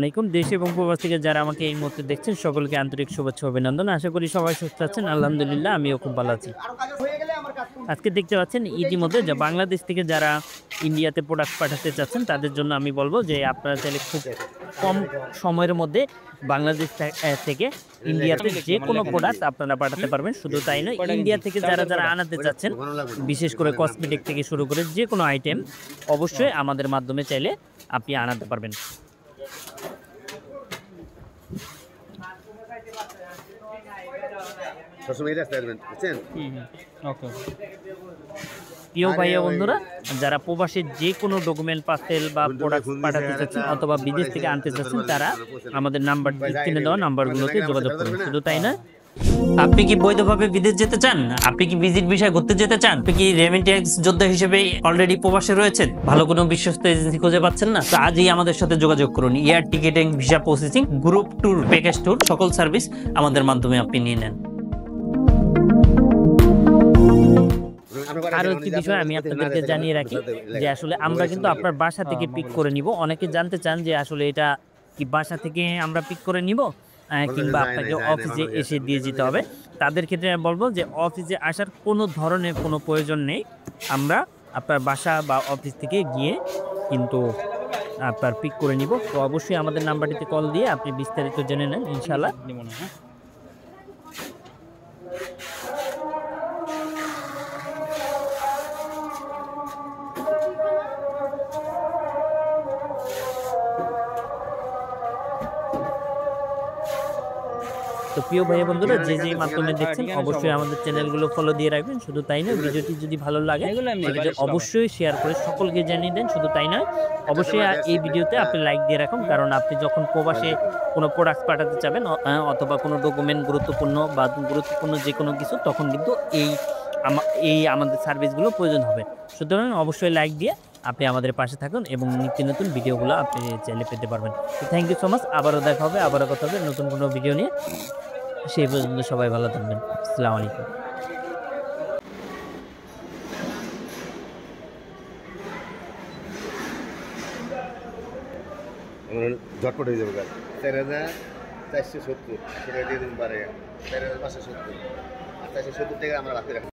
আলাইকুম। দেশ এবং প্রবাস থেকে যারা আমাকে এই মুহূর্তে দেখছেন সকলকে আন্তরিক শুভেচ্ছা ও অভিনন্দন। আশা করি সবাই সুস্থ আছেন। আলহামদুলিল্লাহ আমিও খুব ভালো আছি। আজকে দেখতে পাচ্ছেন ইতিমধ্যে যে বাংলাদেশ থেকে যারা ইন্ডিয়াতে প্রোডাক্ট পাঠাতে চাচ্ছেন তাদের জন্য আমি বলব যে আপনারা চাইলে খুব কম সময়ের মধ্যে বাংলাদেশ থেকে ইন্ডিয়াতে যে কোনো প্রোডাক্ট আপনারা পাঠাতে পারবেন। শুধু তাই নয়, ইন্ডিয়া থেকে যারা আনাতে চাচ্ছেন বিশেষ করে কসমেটিক থেকে শুরু করে যে কোনো আইটেম অবশ্যই আমাদের মাধ্যমে চাইলে আপনি আনাতে পারবেন। প্রিয় ভাইয়া বন্ধুরা, যারা প্রবাসী যে কোনো ডকুমেন্ট পার্সেল বা প্রোডাক্ট পাঠাতে চাচ্ছেন অথবা বিদেশ থেকে আনতে চাচ্ছেন তারা আমাদের নাম্বার স্ক্রিনে দেওয়া নাম্বারগুলোতে যোগাযোগ করুন। শুধু তাই না, আপনি কি বৈধভাবে বিদেশ যেতে চান? আপনি কি ভিজিট ভিসায় ঘুরতে যেতে চান? আপনি কি রেমিটেন্স যোদ্ধা হিসেবে অলরেডি প্রবাসে রয়েছেন? ভালো কোনো বিশ্বস্ত এজেন্সি খুঁজে পাচ্ছেন না? তো আজই আমাদের সাথে যোগাযোগ করুন। Air ticketing, visa processing, group tour, package tour সকল সার্ভিস আমাদের মাধ্যমে আপনি নিয়ে নেন। আরো একটি বিষয় আমি আপনাদেরকে জানিয়ে রাখি যে আসলে আমরা কিন্তু আপনার বাসা থেকে পিক করে নিব। অনেকে জানতে চান যে আসলে এটা কি বাসা থেকে আমরা পিক করে নিব কিংবা আপনাকে অফিসে এসে দিয়ে যেতে হবে। তাদের ক্ষেত্রে আমি বলবো যে অফিসে আসার কোনো ধরনের কোনো প্রয়োজন নেই। আমরা আপনার বাসা বা অফিস থেকে গিয়ে কিন্তু আপনার পিক করে নিব। তো অবশ্যই আমাদের নাম্বারটিতে কল দিয়ে আপনি বিস্তারিত জেনে নেন ইনশাআল্লাহ। তো প্রিয় ভাই বন্ধুরা, যে মাধ্যমে দেখছেন অবশ্যই আমাদের চ্যানেলগুলো ফলো দিয়ে রাখবেন। শুধু তাই নয়, ভিডিওটি যদি ভালো লাগে সেক্ষেত্রে অবশ্যই শেয়ার করে সকলকে জানিয়ে দেন। শুধু তাই নয়, অবশ্যই এই ভিডিওতে আপনি লাইক দিয়ে রাখুন, কারণ আপনি যখন প্রবাসে কোনো প্রোডাক্ট পাঠাতে চাবেন অথবা কোনো ডকুমেন্ট গুরুত্বপূর্ণ বা গুরুত্বপূর্ণ যে কোনো কিছু, তখন কিন্তু এই আমাদের সার্ভিসগুলো প্রয়োজন হবে। সুতরাং অবশ্যই লাইক দিয়ে আপনি আমাদের পাশে থাকুন এবং নিত্য নতুন ভিডিওগুলো আপনি চাইলে পেতে পারবেন। তো থ্যাংক ইউ সো মাচ। আবারও দেখা হবে, আবারও কথা হবে নতুন কোনো ভিডিও নিয়ে। সেই পর্যন্ত সবাই ভালো থাকবেন। আসসালামু আলাইকুম। ঝটপট হয়ে যাবে, 4,470 সেটা দিয়ে দিন পারে, 4,570 আর 470 টাকা আমরা রাখতে রাখি।